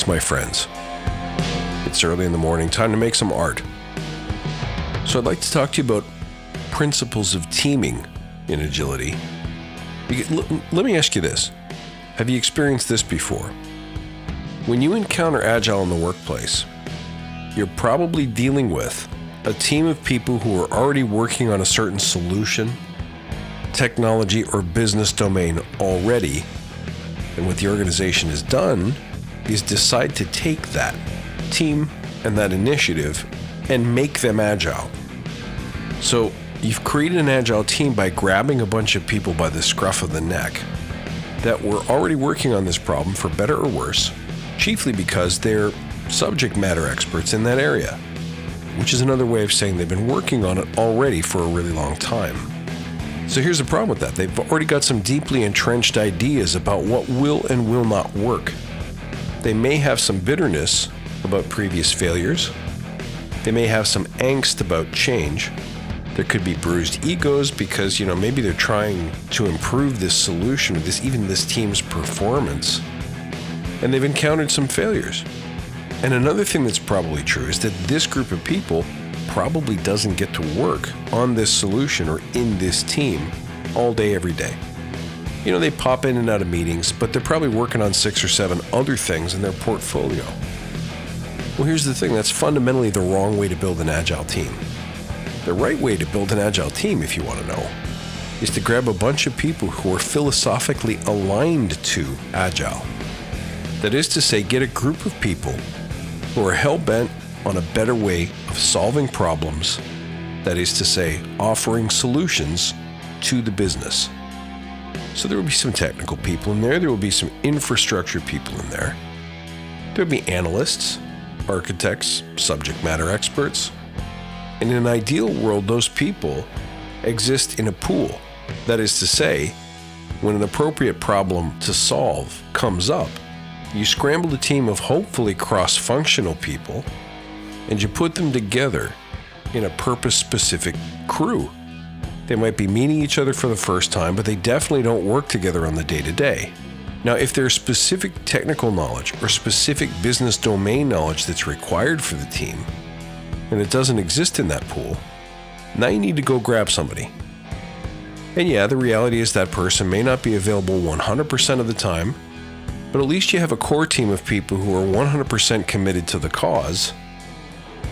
Greetings, my friends. It's early in the morning, time to make some art. So I'd like to talk to you about principles of teaming in agility. Let me ask you this. Have you experienced this before? When you encounter Agile in the workplace, you're probably dealing with a team of people who are already working on a certain solution, technology, or business domain already. And what the organization has done is decide to take that team and that initiative and make them agile. So you've created an agile team by grabbing a bunch of people by the scruff of the neck that were already working on this problem, for better or worse, chiefly because they're subject matter experts in that area, which is another way of saying they've been working on it already for a really long time. So here's the problem with that. They've already got some deeply entrenched ideas about what will and will not work. They may have some bitterness about previous failures. They may have some angst about change. There could be bruised egos because, maybe they're trying to improve this solution or this team's performance. And they've encountered some failures. And another thing that's probably true is that this group of people probably doesn't get to work on this solution or in this team all day, every day. They pop in and out of meetings, but they're probably working on 6 or 7 other things in their portfolio. Well, here's the thing. That's fundamentally the wrong way to build an agile team. The right way to build an agile team, if you want to know, is to grab a bunch of people who are philosophically aligned to agile. That is to say, get a group of people who are hell-bent on a better way of solving problems, that is to say, offering solutions to the business. So there will be some technical people in there. There will be some infrastructure people in there. There will be analysts, architects, subject matter experts. And in an ideal world, those people exist in a pool. That is to say, when an appropriate problem to solve comes up, you scramble a team of hopefully cross-functional people, and you put them together in a purpose-specific crew. They might be meeting each other for the first time, but they definitely don't work together on the day-to-day. Now, if there's specific technical knowledge or specific business domain knowledge that's required for the team, and it doesn't exist in that pool, now you need to go grab somebody. And yeah, the reality is that person may not be available 100% of the time, but at least you have a core team of people who are 100% committed to the cause.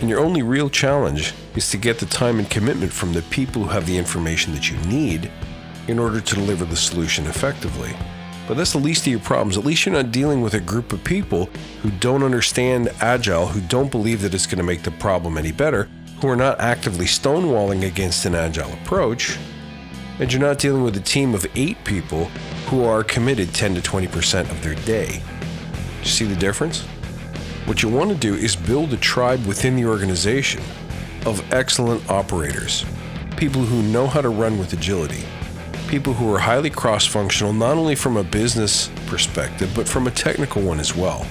And your only real challenge is to get the time and commitment from the people who have the information that you need in order to deliver the solution effectively. But that's the least of your problems. At least you're not dealing with a group of people who don't understand Agile, who don't believe that it's going to make the problem any better, who are not actively stonewalling against an Agile approach. And you're not dealing with a team of 8 people who are committed 10 to 20% of their day. You see the difference? What you want to do is build a tribe within the organization of excellent operators, people who know how to run with agility, people who are highly cross-functional, not only from a business perspective, but from a technical one as well.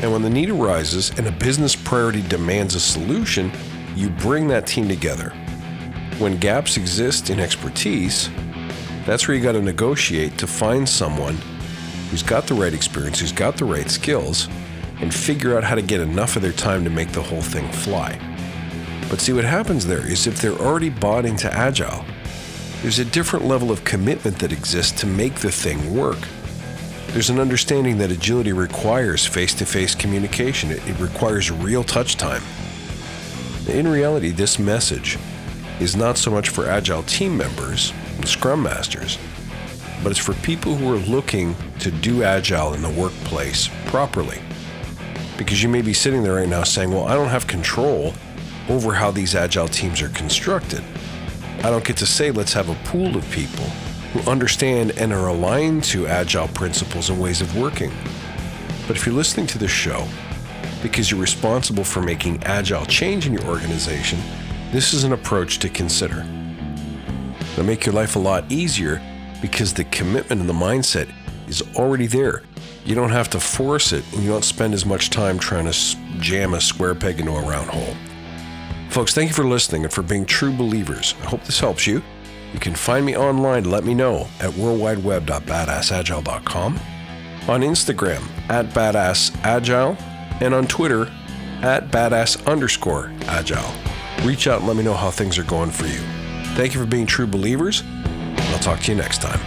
And when the need arises and a business priority demands a solution, you bring that team together. When gaps exist in expertise, that's where you got to negotiate to find someone who's got the right experience, who's got the right skills, and figure out how to get enough of their time to make the whole thing fly. But see, what happens there is if they're already bought into Agile, there's a different level of commitment that exists to make the thing work. There's an understanding that agility requires face-to-face communication. It requires real touch time. In reality, this message is not so much for Agile team members and Scrum Masters, but it's for people who are looking to do Agile in the workplace properly. Because you may be sitting there right now saying, well, I don't have control over how these Agile teams are constructed. I don't get to say, let's have a pool of people who understand and are aligned to Agile principles and ways of working. But if you're listening to this show because you're responsible for making Agile change in your organization, this is an approach to consider. It'll make your life a lot easier because the commitment and the mindset is already there. You don't have to force it, and you don't spend as much time trying to jam a square peg into a round hole. Folks, thank you for listening and for being true believers. I hope this helps you. You can find me online to let me know at worldwideweb.badassagile.com. on Instagram @badassagile, and on Twitter @badass_agile. Reach out and let me know how things are going for you. Thank you for being true believers. I'll talk to you next time.